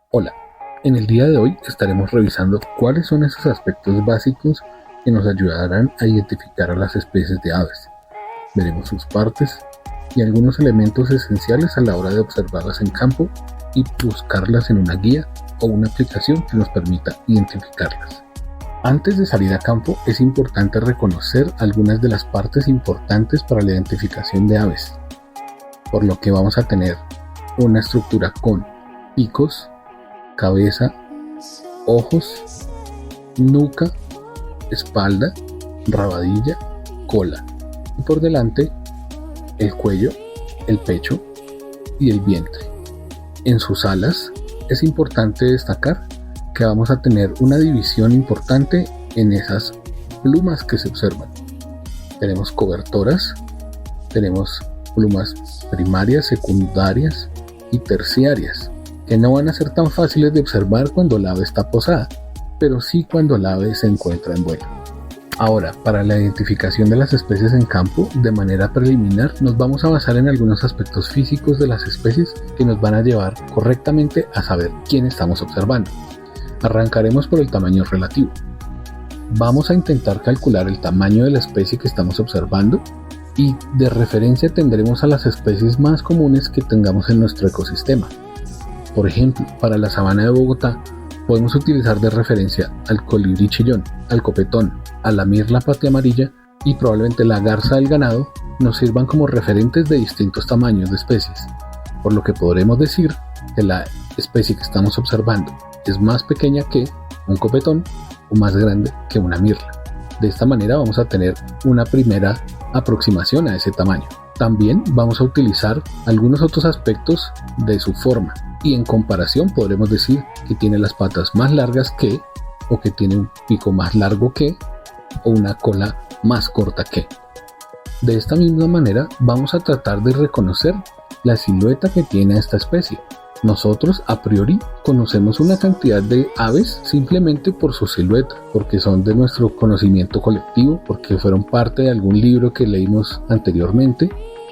Hola, en el día de hoy estaremos revisando cuáles son esos aspectos básicos que nos ayudarán a identificar a las especies de aves. Veremos sus partes y algunos elementos esenciales a la hora de observarlas en campo y buscarlas en una guía o una aplicación que nos permita identificarlas. Antes de salir a campo es importante reconocer algunas de las partes importantes para la identificación de aves, por lo que vamos a tener una estructura con picos, cabeza, ojos, nuca, espalda, rabadilla, cola y por delante el cuello, el pecho y el vientre. En sus alas es importante destacar que vamos a tener una división importante en esas plumas que se observan. Tenemos cobertoras, tenemos plumas primarias, secundarias y terciarias, que no van a ser tan fáciles de observar cuando el ave está posada, pero sí cuando el ave se encuentra en vuelo. Ahora, para la identificación de las especies en campo, de manera preliminar, nos vamos a basar en algunos aspectos físicos de las especies que nos van a llevar correctamente a saber quién estamos observando. Arrancaremos por el tamaño relativo. Vamos a intentar calcular el tamaño de la especie que estamos observando y de referencia tendremos a las especies más comunes que tengamos en nuestro ecosistema. Por ejemplo, para la sabana de Bogotá podemos utilizar de referencia al colibrí chillón, al copetón, a la mirla patia amarilla y probablemente la garza del ganado nos sirvan como referentes de distintos tamaños de especies, por lo que podremos decir que la especie que estamos observando es más pequeña que un copetón o más grande que una mirla. De esta manera vamos a tener una primera aproximación a ese tamaño. También vamos a utilizar algunos otros aspectos de su forma y en comparación podremos decir que tiene las patas más largas que, o que tiene un pico más largo que, o una cola más corta que. De esta misma manera vamos a tratar de reconocer la silueta que tiene esta especie. Nosotros a priori conocemos una cantidad de aves simplemente por su silueta, porque son de nuestro conocimiento colectivo, porque fueron parte de algún libro que leímos anteriormente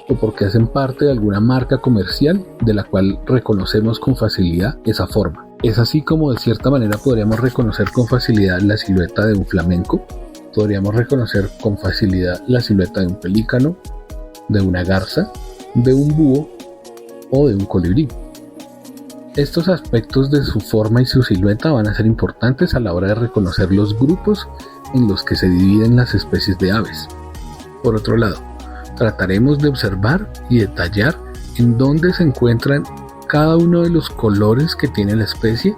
o porque hacen parte de alguna marca comercial de la cual reconocemos con facilidad esa forma. Es así como de cierta manera podríamos reconocer con facilidad la silueta de un flamenco, podríamos reconocer con facilidad la silueta de un pelícano, de una garza, de un búho o de un colibrí. Estos aspectos de su forma y su silueta van a ser importantes a la hora de reconocer los grupos en los que se dividen las especies de aves. Por otro lado, trataremos de observar y detallar en dónde se encuentran cada uno de los colores que tiene la especie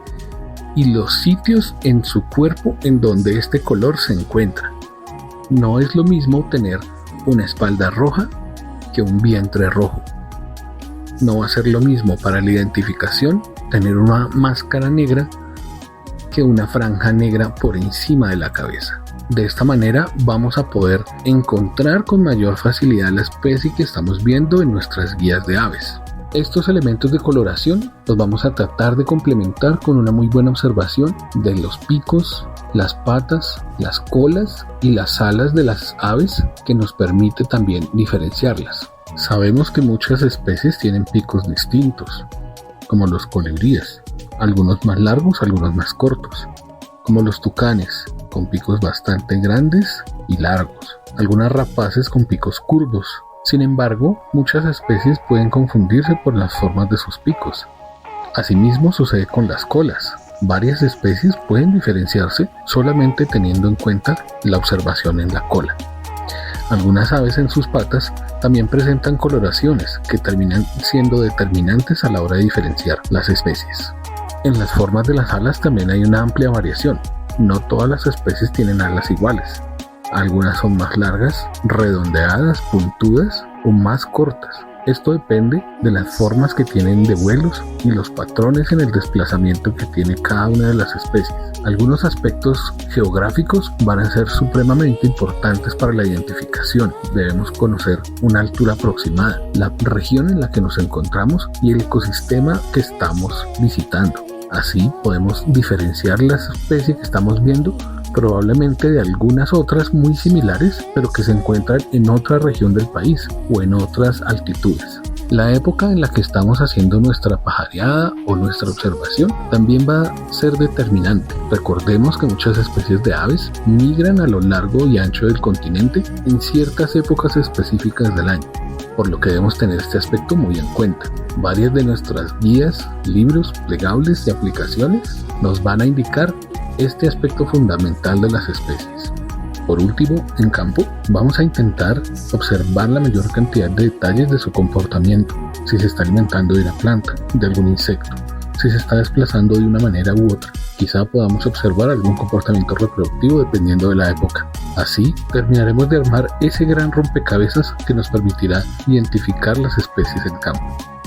y los sitios en su cuerpo en donde este color se encuentra. No es lo mismo tener una espalda roja que un vientre rojo. No va a ser lo mismo para la identificación tener una máscara negra que una franja negra por encima de la cabeza. De esta manera vamos a poder encontrar con mayor facilidad la especie que estamos viendo en nuestras guías de aves. Estos elementos de coloración los vamos a tratar de complementar con una muy buena observación de los picos, las patas, las colas y las alas de las aves que nos permite también diferenciarlas. Sabemos que muchas especies tienen picos distintos, como los colibríes, algunos más largos, algunos más cortos, como los tucanes, con picos bastante grandes y largos, algunas rapaces con picos curvos. Sin embargo, muchas especies pueden confundirse por las formas de sus picos. Asimismo sucede con las colas. Varias especies pueden diferenciarse solamente teniendo en cuenta la observación en la cola. Algunas aves en sus patas también presentan coloraciones que terminan siendo determinantes a la hora de diferenciar las especies. En las formas de las alas también hay una amplia variación. No todas las especies tienen alas iguales. Algunas son más largas, redondeadas, puntudas o más cortas. Esto depende de las formas que tienen de vuelos y los patrones en el desplazamiento que tiene cada una de las especies. Algunos aspectos geográficos van a ser supremamente importantes para la identificación. Debemos conocer una altura aproximada, la región en la que nos encontramos y el ecosistema que estamos visitando. Así podemos diferenciar la especie que estamos viendo probablemente de algunas otras muy similares, pero que se encuentran en otra región del país o en otras altitudes. La época en la que estamos haciendo nuestra pajareada o nuestra observación también va a ser determinante. Recordemos que muchas especies de aves migran a lo largo y ancho del continente en ciertas épocas específicas del año, por lo que debemos tener este aspecto muy en cuenta. Varias de nuestras guías, libros, plegables y aplicaciones nos van a indicar este aspecto fundamental de las especies. Por último, en campo, vamos a intentar observar la mayor cantidad de detalles de su comportamiento, si se está alimentando de una planta, de algún insecto, si se está desplazando de una manera u otra. Quizá podamos observar algún comportamiento reproductivo dependiendo de la época. Así, terminaremos de armar ese gran rompecabezas que nos permitirá identificar las especies en campo.